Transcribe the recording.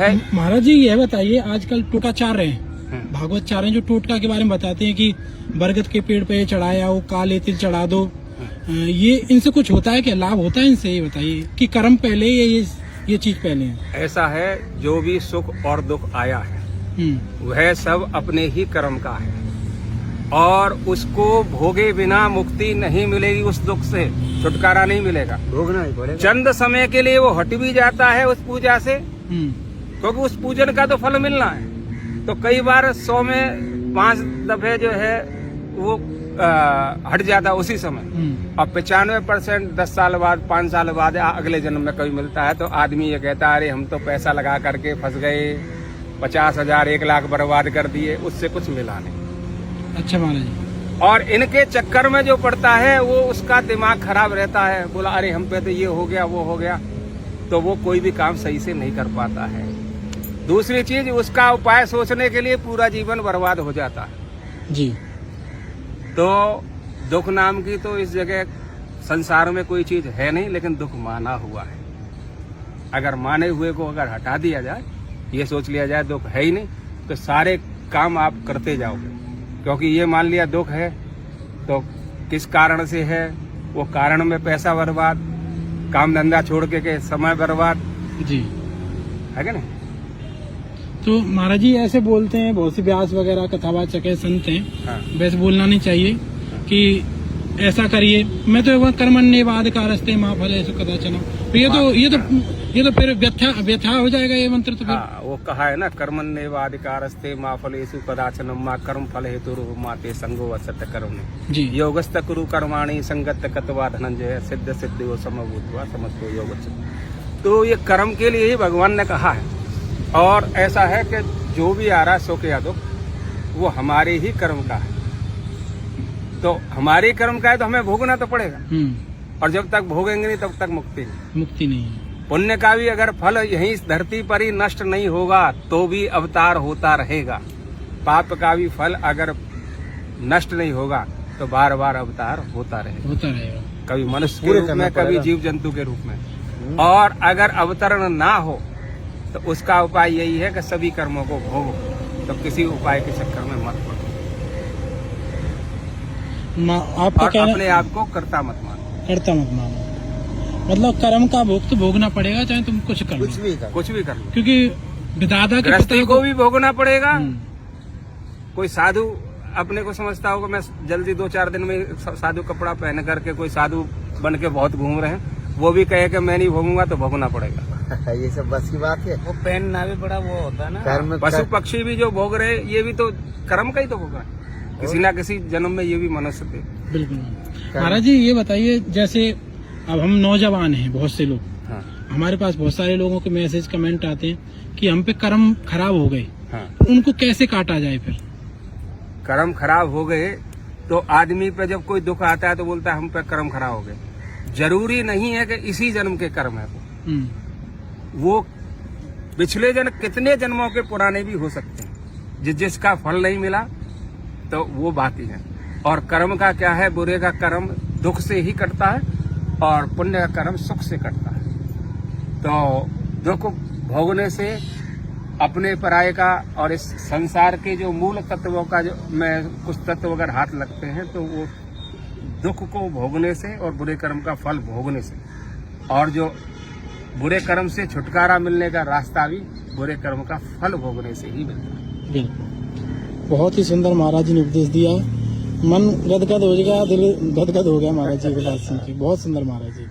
है। महाराज जी यह बताइए, आजकल टोटका चार रहे हैं, भागवत चार हैं जो टोटका के बारे में बताते हैं कि बरगद के पेड़ पे चढ़ाया हो, काले तिल चढ़ा दो, ये इनसे कुछ होता है क्या, लाभ होता है इनसे? ये बताइए कि कर्म पहले ये चीज पहले है। ऐसा है, जो भी सुख और दुख आया है वह सब अपने ही कर्म का है, और उसको भोगे बिना मुक्ति नहीं मिलेगी, उस दुख से छुटकारा नहीं मिलेगा, भोगना ही पड़ेगा। चंद समय के लिए वो हट भी जाता है उस पूजा से, क्योंकि उस पूजन का तो फल मिलना है। तो कई बार 100 में 5 दफे जो है वो हट जाता उसी समय, और 95% 10 साल बाद 5 साल बाद अगले जन्म में कभी मिलता है। तो आदमी ये कहता है अरे हम तो पैसा लगा करके फंस गए, 50,000 1 लाख बर्बाद कर दिए, उससे कुछ मिला नहीं। अच्छा महाराज जी। और इनके चक्कर में जो पड़ता है वो उसका दिमाग खराब रहता है, बोला अरे हम पे तो ये हो गया वो हो गया, तो वो कोई भी काम सही से नहीं कर पाता है। दूसरी चीज, उसका उपाय सोचने के लिए पूरा जीवन बर्बाद हो जाता है जी। तो दुख नाम की तो इस जगह संसार में कोई चीज है नहीं, लेकिन दुख माना हुआ है। अगर माने हुए को अगर हटा दिया जाए, ये सोच लिया जाए दुख है ही नहीं, तो सारे काम आप करते जाओगे। क्योंकि ये मान लिया दुख है तो किस कारण से है, वो कारण में पैसा बर्बाद, काम धंधा छोड़ के समय बर्बाद जी, है क्या नहीं? तो महाराज जी ऐसे बोलते हैं, बहुत से व्यास वगैरह कथावाचक है, संत हैं, हाँ। वैसे बोलना नहीं चाहिए कि ऐसा करिए, मैं तो कर्मण्येवाद कारस्ते माँ फलेषु कदाचन। ये तो फिर व्यथा हो जाएगा ये मंत्र तो फिर। हाँ, वो कहा है ना, कर्मण्येवाधिकारस्ते माँ फलेषु कदाचन माँ कर्म फल हेतु माते संगो असत कर्म जी। योगस्त कुरु कर्माणि संगत कतवा धनंजय सिद्ध सिद्धि समभूतवा समस्तो योग। तो ये कर्म के लिए ही भगवान ने कहा है, और ऐसा है कि जो भी आ रहा सुख या दुख वो हमारे ही कर्म का है। तो हमारे कर्म का है तो हमें भोगना तो पड़ेगा, और जब तक भोगेंगे नहीं तब तक मुक्ति नहीं है। पुण्य का भी अगर फल यहीं इस धरती पर ही नष्ट नहीं होगा तो भी अवतार होता रहेगा, पाप का भी फल अगर नष्ट नहीं होगा तो बार बार अवतार होता रहेगा, कभी मनुष्य के रूप में, कभी जीव जंतु के रूप में। और अगर अवतरण ना हो तो उसका उपाय यही है कि सभी कर्मों को भोगो, तो किसी उपाय के चक्कर में मत पड़ो, और अपने आप को कर्ता मत मानो। मतलब कर्म का भोग तो भोगना पड़ेगा, चाहे तुम कुछ कर लो, कुछ भी कर लो, क्योंकि विधाता के गृहस्थी को भी भोगना पड़ेगा। कोई साधु अपने को समझता होगा मैं जल्दी 2-4 दिन में साधु कपड़ा पहन करके कोई साधु बन के बहुत घूम रहे हैं, वो भी कहे कि मैं नहीं भोगूंगा, तो भोगना पड़ेगा। ये सब बस की बात है। वो पहनना भी बड़ा वो होता है ना। पशु पक्षी भी जो भोग रहे, ये भी तो कर्म का ही तो भोग रहा है, किसी ना किसी जन्म में ये भी मनुष्य थे। बिल्कुल। महाराज जी ये बताइए, जैसे अब हम नौजवान हैं, बहुत से लोग, हाँ। हमारे पास बहुत सारे लोगों के मैसेज कमेंट आते हैं कि हम पे कर्म खराब हो गए, हाँ। उनको कैसे काटा जाए? फिर कर्म खराब हो गए तो आदमी पे जब कोई दुख आता है तो बोलता है हम पे कर्म खराब हो गए। जरूरी नहीं है कि इसी जन्म के कर्म है, वो पिछले जन्म कितने जन्मों के पुराने भी हो सकते हैं, जिसका फल नहीं मिला तो वो बाकी है। और कर्म का क्या है, बुरे का कर्म दुख से ही कटता है और पुण्य का कर्म सुख से कटता है। तो दुख भोगने से अपने पराये का और इस संसार के जो मूल तत्वों का जो में कुछ तत्व अगर हाथ लगते हैं तो वो दुख को भोगने से और बुरे कर्म का फल भोगने से, और जो बुरे कर्म से छुटकारा मिलने का रास्ता भी बुरे कर्म का फल भोगने से ही मिलता है। बिल्कुल, बहुत ही सुंदर महाराज जी ने उपदेश दिया, मन गदगद हो गया, दिल गदगद हो गया महाराज जी की बात सुन के। बहुत सुंदर महाराज जी।